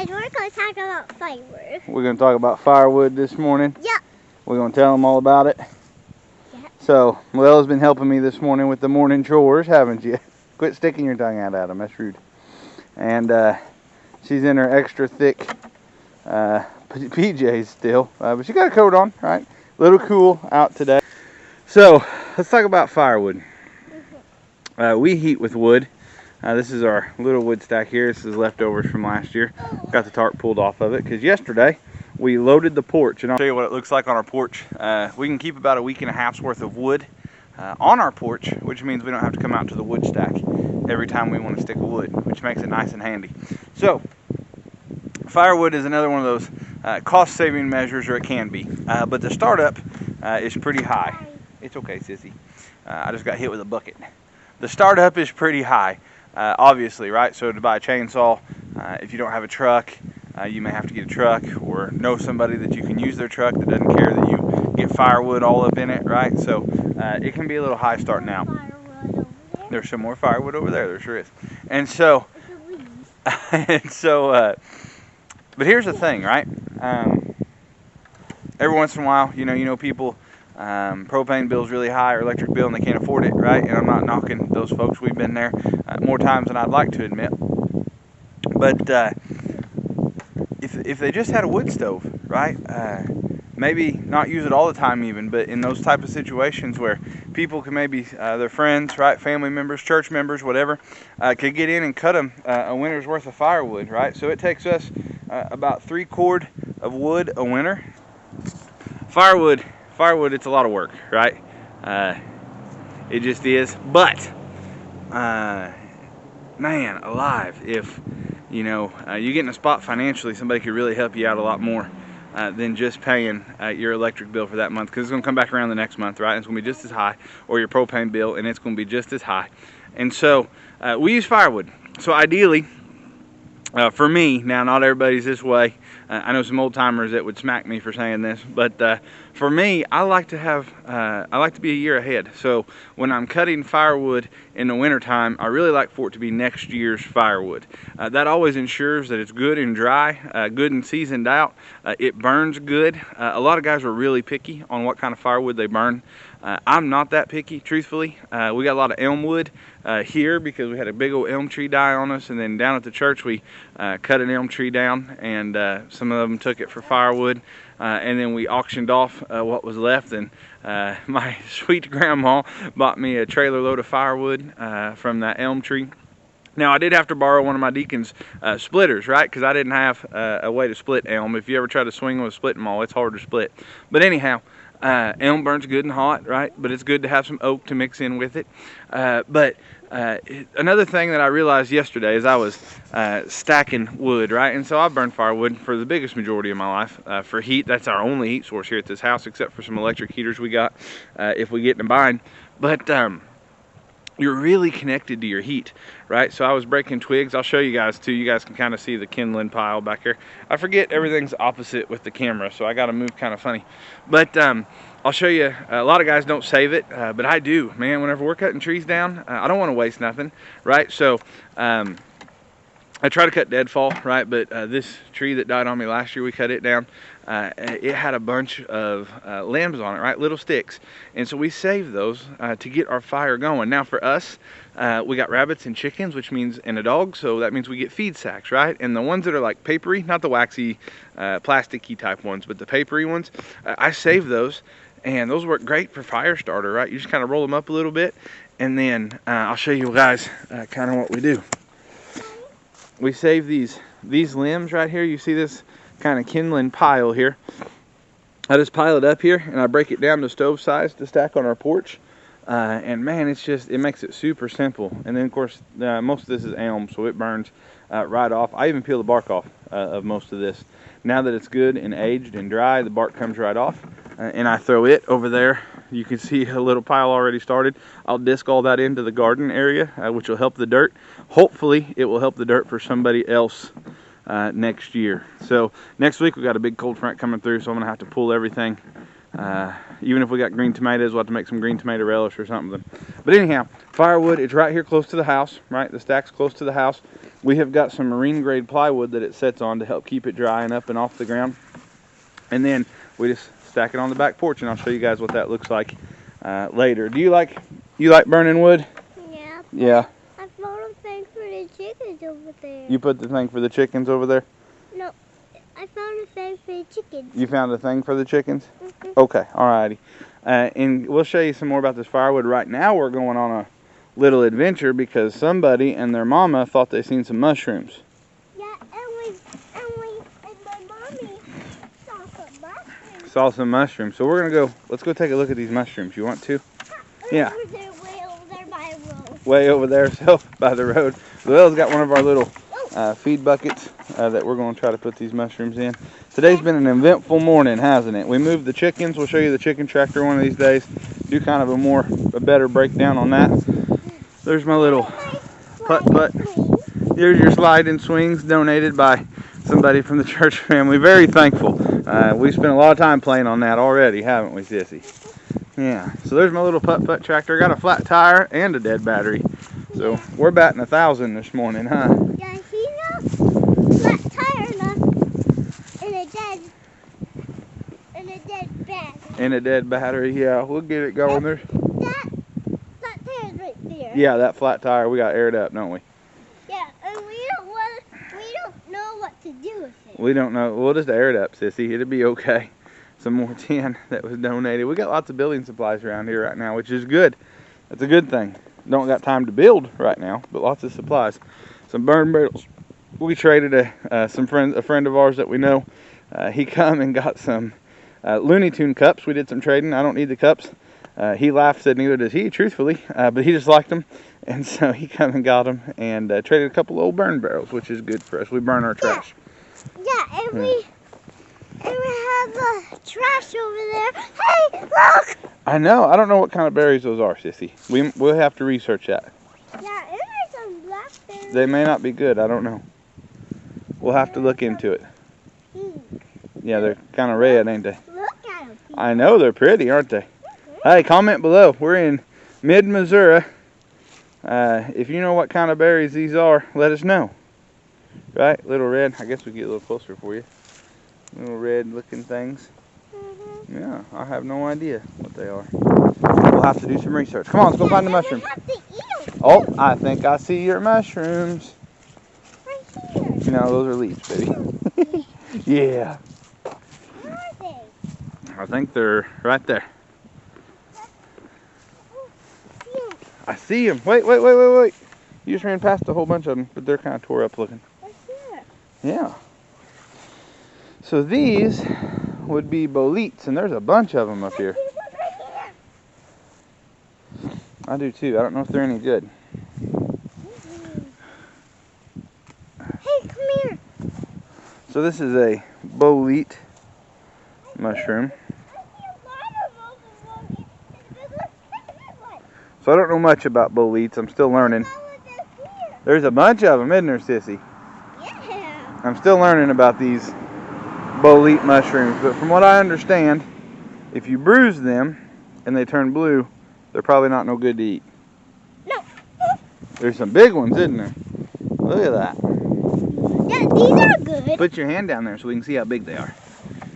guys, we're going to talk about firewood. We're going to talk about firewood this morning. Yep. We're going to tell them all about it. Yep. So, Luella's been helping me this morning with the morning chores, haven't you? Quit sticking your tongue out at them, that's rude. And she's in her extra thick PJs still, but she got a coat on, right? A little cool out today. So, let's talk about firewood. We heat with wood. This is our little wood stack here. This is leftovers from last year. Got the tarp pulled off of it because yesterday we loaded the porch, and I'll show you what it looks like on our porch. We can keep about a week and a half's worth of wood on our porch, which means we don't have to come out to the wood stack every time we want to stick a wood, which makes it nice and handy. So firewood is another one of those cost-saving measures, or it can be, but the startup is pretty high. It's okay, sissy. I just got hit with a bucket. The startup is pretty high. Obviously, right? So to buy a chainsaw, if you don't have a truck, you may have to get a truck or know somebody that you can use their truck that doesn't care that you get firewood all up in it, right? So it can be a little high starting out. There's some more firewood over there. There sure is. And so, but here's the thing, right? Every once in a while, you know, people. Propane bill's really high, or electric bill, and they can't afford it, right? And I'm not knocking those folks. We've been there more times than I'd like to admit. But if they just had a wood stove, right? Maybe not use it all the time even, but in those type of situations where people can maybe, their friends, right, family members, church members, whatever, could get in and cut them a winter's worth of firewood, right? So it takes us about 3 cord of wood a winter. Firewood, it's a lot of work, right? It just is. But man alive, if you know you get in a spot financially, somebody could really help you out a lot more than just paying your electric bill for that month, because it's going to come back around the next month, right? It's going to be just as high, or your propane bill, and it's going to be just as high. And so we use firewood. So ideally, for me, now not everybody's this way. I know some old timers that would smack me for saying this, but for me, I like to be a year ahead. So when I'm cutting firewood in the wintertime, I really like for it to be next year's firewood. That always ensures that it's good and dry, good and seasoned out. It burns good. A lot of guys are really picky on what kind of firewood they burn. I'm not that picky, truthfully. We got a lot of elm wood here because we had a big old elm tree die on us, and then down at the church we cut an elm tree down, and some of them took it for firewood, and then we auctioned off what was left, and my sweet grandma bought me a trailer load of firewood from that elm tree. Now, I did have to borrow one of my deacon's splitters, right? Because I didn't have a way to split elm. If you ever try to swing with a splitting maul, it's hard to split. But anyhow, elm burns good and hot, right? But it's good to have some oak to mix in with it. Another thing that I realized yesterday is I was stacking wood, right? And so I burned firewood for the biggest majority of my life. For heat, that's our only heat source here at this house, except for some electric heaters we got if we get in a bind. But you're really connected to your heat, right? So I was breaking twigs. I'll show you guys too. You guys can kind of see the kindling pile back here. I forget everything's opposite with the camera, so I got to move kind of funny. But I'll show you. A lot of guys don't save it, but I do, man. Whenever we're cutting trees down, I don't want to waste nothing, right? So I try to cut deadfall, right? But this tree that died on me last year, we cut it down. It had a bunch of limbs on it, right? Little sticks. And so we saved those to get our fire going. Now for us, we got rabbits and chickens, which means, and a dog. So that means we get feed sacks, right? And the ones that are like papery, not the waxy, plasticky type ones, but the papery ones, I save those. And those work great for fire starter, right? You just kind of roll them up a little bit. And then I'll show you guys kind of what we do. We save these limbs right here. You see this kind of kindling pile here. I just pile it up here and I break it down to stove size to stack on our porch. And man, it makes it super simple. And then of course, most of this is elm, so it burns right off. I even peel the bark off of most of this. Now that it's good and aged and dry, the bark comes right off. And I throw it over there. You can see a little pile already started. I'll disc all that into the garden area, which will help the dirt. Hopefully, it will help the dirt for somebody else next year. So next week we got a big cold front coming through, so I'm gonna have to pull everything Even if we got green tomatoes, we'll have to make some green tomato relish or something. But anyhow, firewood, it's right here close to the house, right? The stack's close to the house. We have got some marine grade plywood that it sets on to help keep it dry and up and off the ground. And then we just stack it on the back porch, and I'll show you guys what that looks like later. Do you like burning wood? Yeah. Yeah. I found a thing for the chickens over there. You put the thing for the chickens over there? No, I found a thing for the chickens. You found a thing for the chickens? Mm-hmm. Okay, alrighty. And we'll show you some more about this firewood. Right now we're going on a little adventure because somebody and their mama thought they seen some mushrooms. Yeah, and my mommy saw some mushrooms. Saw some mushrooms. So we're gonna let's go take a look at these mushrooms. You want to? Yeah. They're way over there by the road. Way over there, so by the road. Llewellyn's got one of our little feed buckets that we're going to try to put these mushrooms in. Today's been an eventful morning, hasn't it? We moved the chickens. We'll show you the chicken tractor one of these days. Do kind of a better breakdown on that. There's my little putt-putt. Here's your slide and swings donated by somebody from the church family. Very thankful. We spent a lot of time playing on that already, haven't we, Sissy? Yeah. So there's my little putt-putt tractor. Got a flat tire and a dead battery. So we're batting 1,000 this morning, huh? Yeah, see now? Flat tire enough and a dead battery. And a dead battery, yeah. We'll get it going there. That flat tire's right there. Yeah, that flat tire, we got aired up, don't we? Yeah, and we don't know what to do with it. We don't know. We'll just air it up, Sissy. It'll be okay. Some more tin that was donated. We got lots of building supplies around here right now, which is good. That's a good thing. Don't got time to build right now, but lots of supplies. Some burn barrels. We traded a friend of ours that we know. He come and got some Looney Tune cups. We did some trading. I don't need the cups. He laughed, said neither does he, truthfully, but he just liked them. And so he come and got them and traded a couple old burn barrels, which is good for us. We burn our trash. Yeah, and we have trash over there. Hey, look! I know. I don't know what kind of berries those are, Sissy. We'll have to research that. Yeah, and there's some blackberries. They may not be good. I don't know. We'll have to look into it. Yeah, they're kind of red, ain't they? Look at them. I know. They're pretty, aren't they? Hey, comment below. We're in mid-Missouri. If you know what kind of berries these are, let us know. Right? Little red. I guess we get a little closer for you. Little red-looking things. Yeah, I have no idea what they are. We'll have to do some research. Come on, let's go find the mushrooms. We have to eat them. Oh, I think I see your mushrooms. Right here. No, those are leaves, baby. Yeah. Where are they? I think they're right there. I see them. Wait. You just ran past a whole bunch of them, but they're kind of tore up looking. Right here. Yeah. So these would be boletes, and there's a bunch of them up here. I do too. I don't know if they're any good. Hey, come here. So this is a bolete mushroom. So I don't know much about boletes. I'm still learning. There's a bunch of them, isn't there, Sissy? Yeah. I'm still learning about these bolete mushrooms, but from what I understand, if you bruise them and they turn blue, they're probably not no good to eat. No. There's some big ones, isn't there? Look at that. Yeah, these are good. Put your hand down there so we can see how big they are.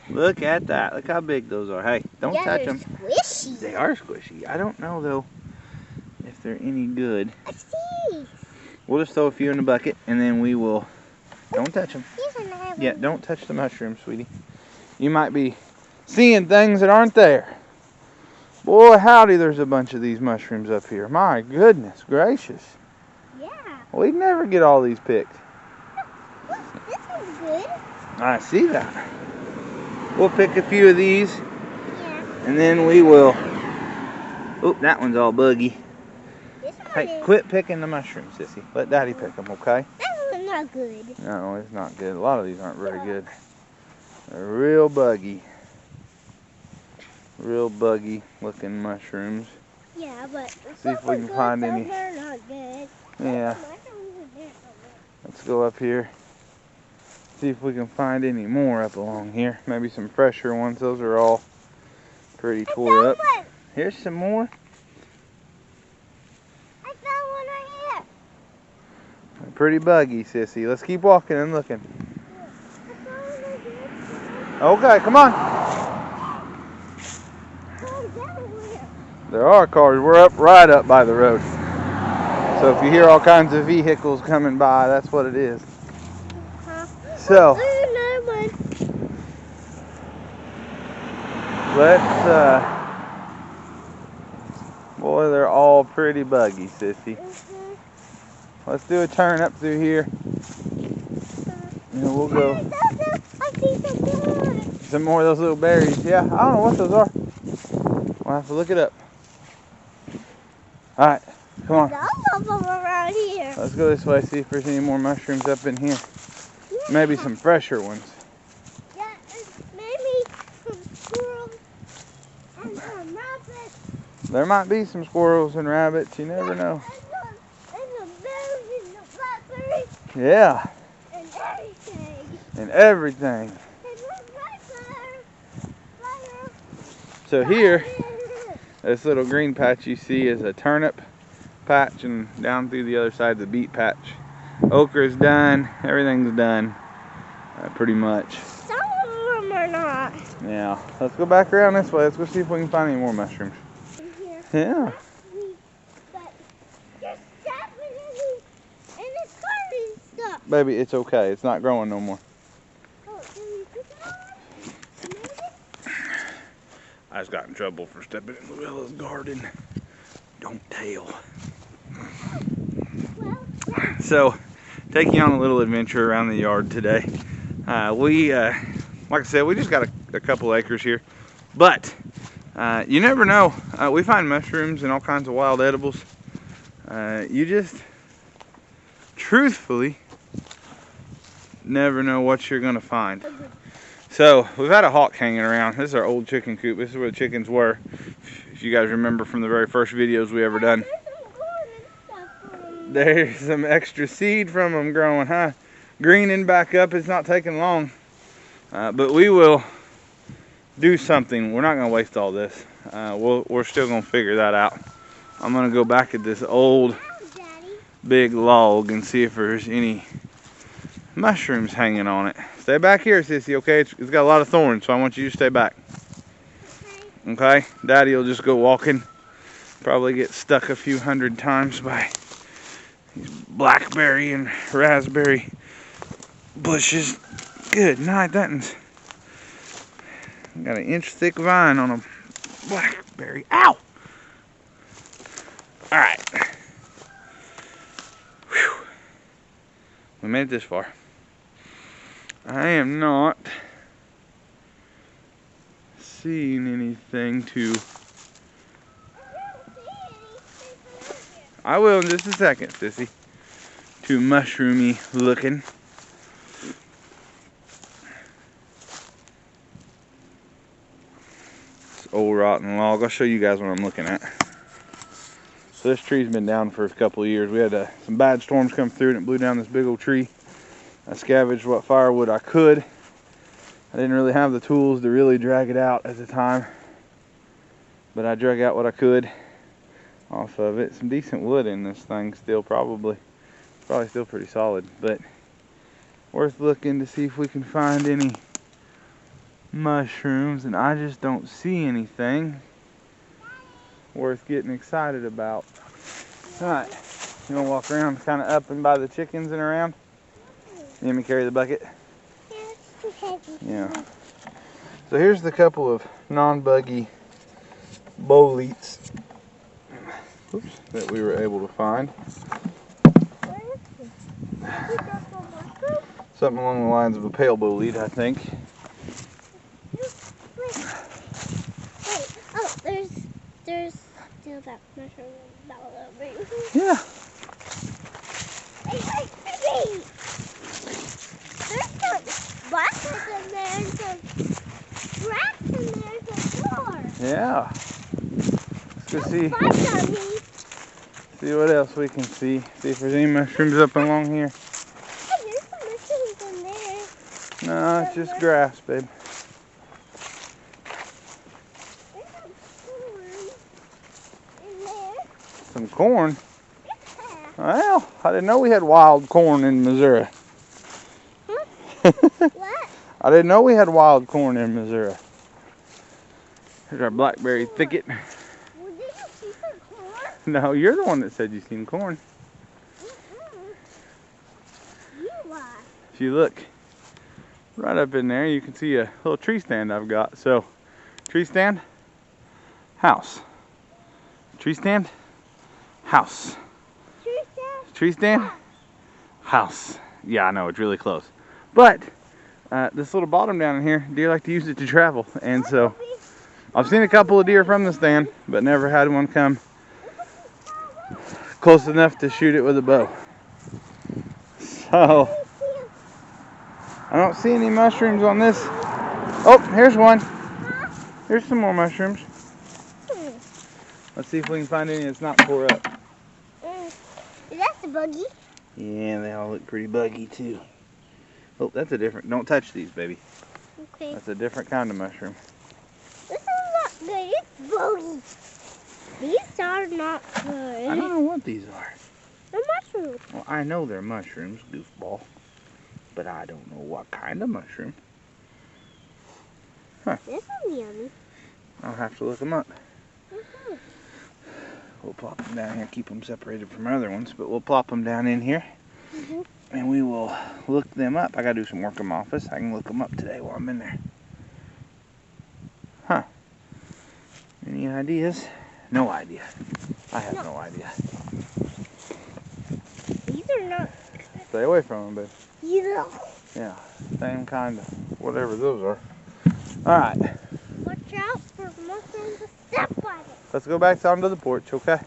Look at that. Look how big those are. Hey, don't touch them. Squishy. They are squishy. I don't know, though, if they're any good. I see. We'll just throw a few in the bucket, and then we will... Don't touch them. These are not Yeah, don't touch the mushrooms, sweetie. You might be seeing things that aren't there. Boy, howdy, there's a bunch of these mushrooms up here. My goodness gracious. Yeah. We'd never get all these picked. Look, this one's good. I see that. We'll pick a few of these, Yeah. and then we will... Oop, that one's all buggy. This one Hey, is... quit picking the mushrooms, Sissy. Let Daddy pick them, okay? That one's not good. No, it's not good. A lot of these aren't very good. They're real buggy. Real buggy looking mushrooms. Yeah, but See if we can find any. They're not good. Yeah, let's go up here. See if we can find any more up along here. Maybe some fresher ones. Those are all pretty tore up. One. Here's some more. I found one right here. Pretty buggy, sissy. Let's keep walking and looking. I found one right here. Okay, come on. Oh, down here. There are cars. We're right up by the road. So if you hear all kinds of vehicles coming by, that's what it is. So There's another one. let's boy, they're all pretty buggy, sissy. Let's do a turn up through here. And we'll go. I see some more. Some more of those little berries. Yeah, I don't know what those are. We'll have to look it up. Alright, come on. There's of them around here. Let's go this way, see if there's any more mushrooms up in here. Yeah. Maybe some fresher ones. Yeah, maybe some squirrels and some rabbits. There might be some squirrels and rabbits, you never know. And the berries and the blackberries Yeah, and everything. and everything. And the fire. So here, this little green patch you see is a turnip patch, and down through the other side of the beet patch. Okra's done, everything's done, pretty much. Some of them are not. Yeah, let's go back around this way. Let's go see if we can find any more mushrooms. In here. Yeah. But there's seven in this garden and stuff. Baby, it's okay. It's not growing no more. Oh, can we pick it on? Maybe? I just got in trouble for stepping in Luella's garden. Don't tell. Well, So, taking on a little adventure around the yard today. Like I said, we just got a couple acres here. But, you never know. We find mushrooms and all kinds of wild edibles. You just, truthfully, never know what you're going to find. So, we've had a hawk hanging around. This is our old chicken coop. This is where the chickens were. If you guys remember from the very first videos we ever done. There's some extra seed from them growing, huh? Greening back up. It's not taking long. But we will do something. We're not going to waste all this. We're still going to figure that out. I'm going to go back at this old big log and see if there's any mushrooms hanging on it. Stay back here, sissy, okay? It's got a lot of thorns, so I want you to stay back. Okay? Daddy will just go walking. Probably get stuck a few hundred times by these blackberry and raspberry bushes. Good night, that one's got an inch thick vine on a blackberry. Ow! Alright. We made it this far. I am not seeing anything to... I will in just a second, sissy. Too mushroomy looking. This old rotten log. I'll show you guys what I'm looking at. So this tree's been down for a couple of years. We had some bad storms come through and it blew down this big old tree. I scavenged what firewood I could. I didn't really have the tools to really drag it out at the time, but I drug out what I could off of it. Some decent wood in this thing still, probably still pretty solid, but worth looking to see if we can find any mushrooms, and I just don't see anything worth getting excited about. Alright, you want to walk around kind of up and by the chickens and around? You want me to carry the bucket? Yeah. So here's the couple of non-buggy boletes that we were able to find. Something along the lines of a pale bolete, I think. Wait. Oh, there's still that mushroom all over you. Yeah. Hey. There's some blackberries in there and some rats in there and some more. Yeah. Let's go see what else we can see. See if there's any mushrooms up along here. Hey, there's some mushrooms in there. No, it's just grass, babe. There's some Corn? Well, I didn't know we had wild corn in Missouri. What? I didn't know we had wild corn in Missouri. Here's our blackberry thicket. Well, did you see some corn? No, you're the one that said you seen corn. You are. If you look right up in there, you can see a little tree stand I've got. So, tree stand, house. Tree stand, house. Tree stand, house. Yeah, I know, it's really close. But, this little bottom down in here, deer like to use it to travel. And so, I've seen a couple of deer from the stand, but never had one come close enough to shoot it with a bow. So, I don't see any mushrooms on this. Oh, here's one. Here's some more mushrooms. Let's see if we can find any that's not tore up. That's a buggy. Yeah, they all look pretty buggy too. Oh, that's a different, don't touch these, baby. Okay. That's a different kind of mushroom. This is not good. It's bogey. These are not good. I don't know what these are. They're mushrooms. Well, I know they're mushrooms, goofball. But I don't know what kind of mushroom. This one's yummy. I'll have to look them up. We'll plop them down here, keep them separated from other ones, but we'll plop them down in here. And we will look them up. I gotta do some work in my office. I can look them up today while I'm in there. Huh. Any ideas? No idea. I have no idea. These are not. Stay away from them, babe. Yeah. Yeah, same kind of whatever those are. Alright, Watch out for mushrooms to step on it. let's go back down to the porch, okay?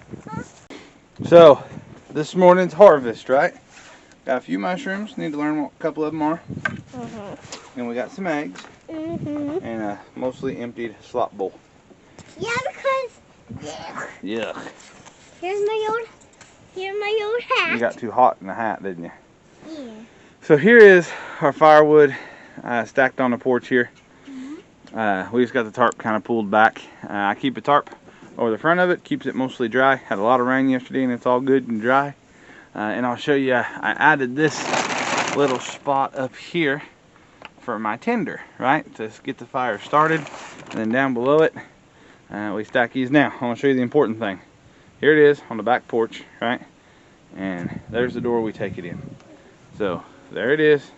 So, this morning's harvest, right? Got a few mushrooms, need to learn what a couple of them are. And we got some eggs, and a mostly emptied slop bowl. Yeah, because Yuck. here's my old hat. You got too hot in the hat, didn't you? Yeah. So here is our firewood stacked on the porch here. We just got the tarp kind of pulled back. I keep a tarp over the front of it, keeps it mostly dry. Had a lot of rain yesterday and it's all good and dry. And I'll show you, I added this little spot up here for my tinder, right? To get the fire started. And then down below it, we stack these. Now, I want to show you the important thing. Here it is on the back porch, right? And there's the door we take it in. So, there it is.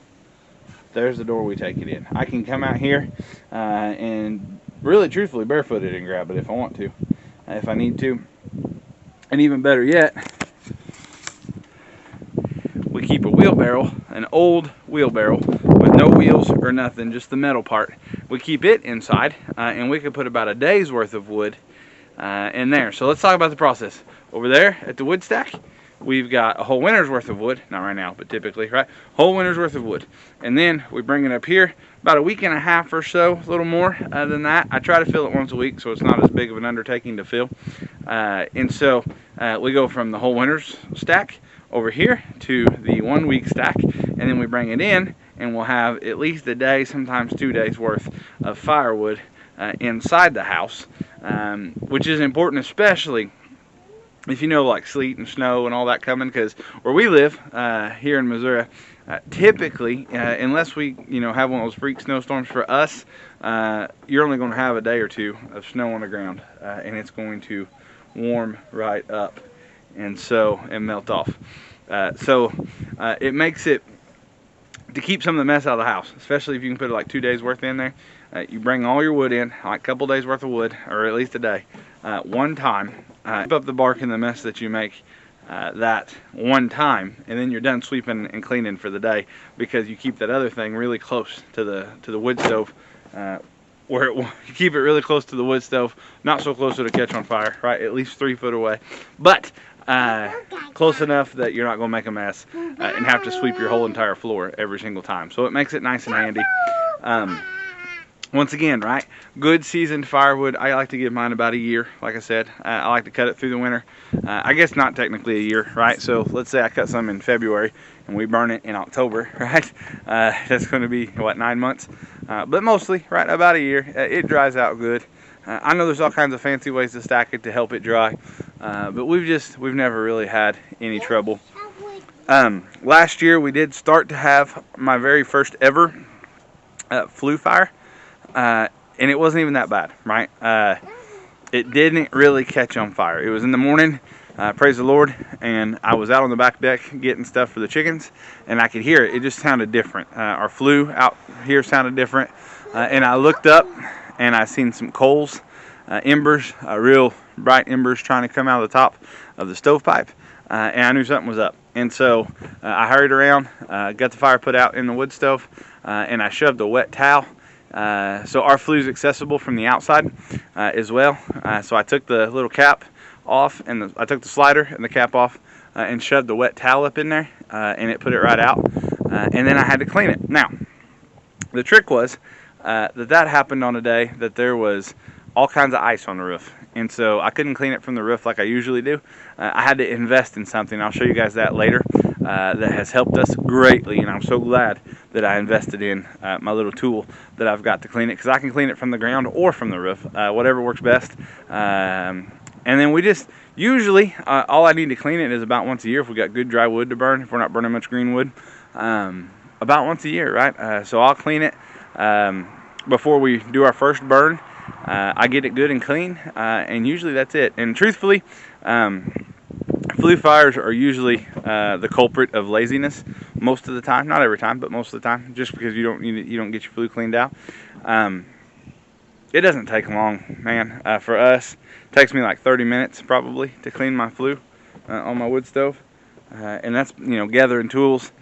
There's the door we take it in. I can come out here and really truthfully barefooted and grab it if I want to, if I need to. And even better yet, we keep a wheelbarrow, an old wheelbarrow with no wheels or nothing, just the metal part. We keep it inside and we could put about a day's worth of wood in there. So let's talk about the process. Over there at the wood stack, we've got a whole winter's worth of wood, not right now, but typically, right? Whole winter's worth of wood. And then we bring it up here about a week and a half or so, a little more than that. I try to fill it once a week, so it's not as big of an undertaking to fill. And so we go from the whole winter's stack over here to the 1 week stack, and then we bring it in, and we'll have at least a day, sometimes 2 days worth of firewood inside the house, which is important, especially if you know, like sleet and snow and all that coming, because where we live here in Missouri, typically, unless we have one of those freak snowstorms for us, you're only going to have a day or two of snow on the ground, and it's going to warm right up and melt off. So it makes it to keep some of the mess out of the house, especially if you can put like 2 days worth in there. You bring all your wood in, like a couple days worth of wood, or at least a day, one time. Keep up the bark and the mess that you make that one time, and then you're done sweeping and cleaning for the day, because you keep that other thing really close to the wood stove, where you keep it really close to the wood stove, not so close it'll catch on fire, right? At least 3 foot away, but close enough that you're not going to make a mess and have to sweep your whole entire floor every single time. So it makes it nice and handy. Once again, right, good seasoned firewood, I like to give mine about a year. Like I said, I like to cut it through the winter. I guess not technically a year, right? So let's say I cut some in February and we burn it in October, right? That's going to be, what, 9 months? But mostly, right, about a year. It dries out good. I know there's all kinds of fancy ways to stack it to help it dry, but we've never really had any trouble. Last year we did start to have my very first ever flue fire, and it wasn't even that bad, right? It didn't really catch on fire. It was in the morning, praise the Lord, and I was out on the back deck getting stuff for the chickens, and I could hear it. It just sounded different. Our flue out here sounded different, and I looked up and I seen some coals, embers, real bright embers trying to come out of the top of the stovepipe, and I knew something was up. And so I hurried around, got the fire put out in the wood stove, and I shoved a wet towel. So our flue is accessible from the outside as well. So I took the little cap off, and I took the slider and the cap off, and shoved the wet towel up in there, and it put it right out. And then I had to clean it. Now, the trick was that happened on a day that there was all kinds of ice on the roof. And so I couldn't clean it from the roof like I usually do. I had to invest in something. I'll show you guys that later. That has helped us greatly, and I'm so glad that I invested in my little tool that I've got to clean it, because I can clean it from the ground or from the roof, whatever works best. And then we just usually all I need to clean it is about once a year if we got good dry wood to burn, if we're not burning much green wood, about once a year, right? So I'll clean it before we do our first burn. I get it good and clean, and usually that's it. And truthfully, flue fires are usually the culprit of laziness most of the time. Not every time, but most of the time, just because you don't get your flue cleaned out. It doesn't take long, man. For us, it takes me like 30 minutes probably to clean my flue on my wood stove, and that's gathering tools,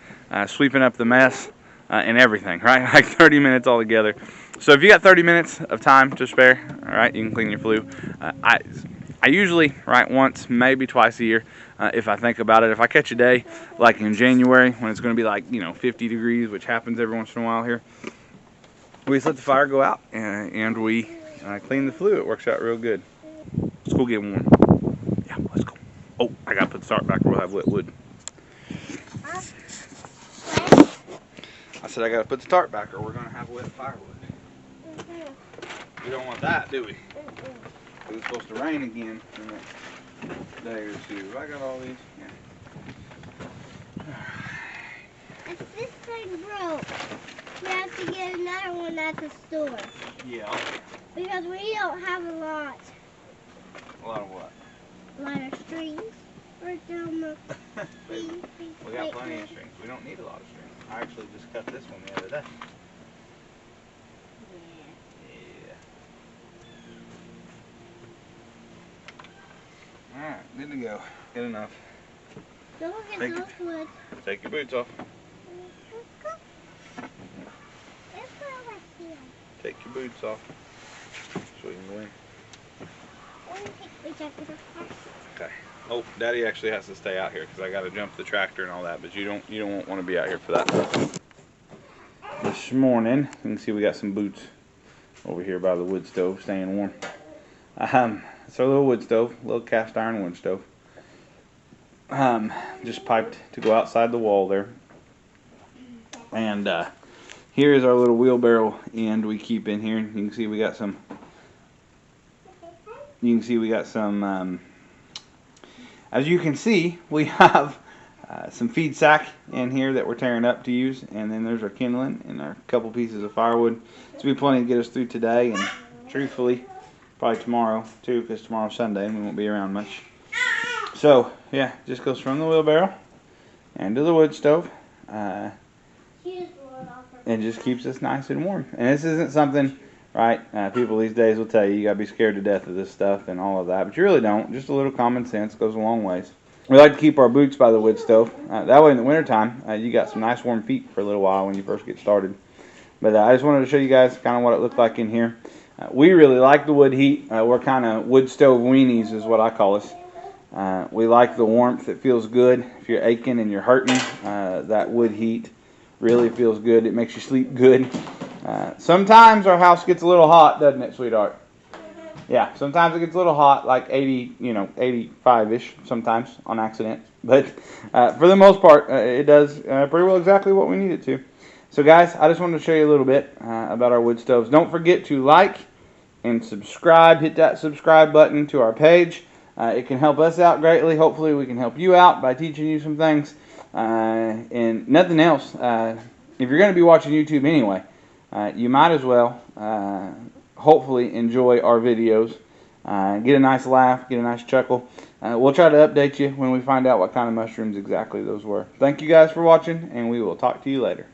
sweeping up the mess, and everything, right? Like 30 minutes altogether. So if you got 30 minutes of time to spare, all right, you can clean your flue. I usually, right, once, maybe twice a year, if I think about it. If I catch a day like in January when it's going to be like 50 degrees, which happens every once in a while here, we just let the fire go out and we clean the flue. It works out real good. Let's go get warm. Yeah, let's go. Oh, I gotta put the start back or we'll have wet wood. I said I gotta put the start back or we're gonna have wet firewood. We don't want that, do we? It's supposed to rain again in the next day or two. I got all these. Yeah. If this thing broke, we have to get another one at the store. Yeah. Because we don't have a lot. A lot of what? A lot of strings. Right down the We got plenty of strings. We don't need a lot of strings. I actually just cut this one the other day. Alright, good to go. Good enough. Don't get those woods. Take your boots off. Take your boots off. So you can go in. Okay. Oh, Daddy actually has to stay out here because I got to jump the tractor and all that, but you don't want to be out here for that. This morning, you can see we got some boots over here by the wood stove, staying warm. It's our little wood stove, little cast iron wood stove. Just piped to go outside the wall there. And here is our little wheelbarrow end we keep in here. You can see we got some. As you can see, we have some feed sack in here that we're tearing up to use, and then there's our kindling and our couple pieces of firewood. This will be plenty to get us through today, and truthfully, probably tomorrow too, because tomorrow's Sunday and we won't be around much. So yeah, just goes from the wheelbarrow and to the wood stove, and just keeps us nice and warm. And this isn't something, right? People these days will tell you gotta be scared to death of this stuff and all of that, but you really don't. Just a little common sense goes a long ways. We like to keep our boots by the wood stove. That way in the wintertime, you got some nice warm feet for a little while when you first get started. But I just wanted to show you guys kind of what it looked like in here. We really like the wood heat. We're kind of wood stove weenies is what I call us. We like the warmth. It feels good. If you're aching and you're hurting, that wood heat really feels good. It makes you sleep good. Sometimes our house gets a little hot, doesn't it, sweetheart? Yeah, sometimes it gets a little hot, like 80, 85-ish sometimes on accident. But for the most part, it does pretty well exactly what we need it to. So guys, I just wanted to show you a little bit about our wood stoves. Don't forget to like and subscribe. Hit that subscribe button to our page. It can help us out greatly. Hopefully we can help you out by teaching you some things. And nothing else. If you're going to be watching YouTube anyway, you might as well hopefully enjoy our videos. Get a nice laugh, get a nice chuckle. We'll try to update you when we find out what kind of mushrooms exactly those were. Thank you guys for watching, and we will talk to you later.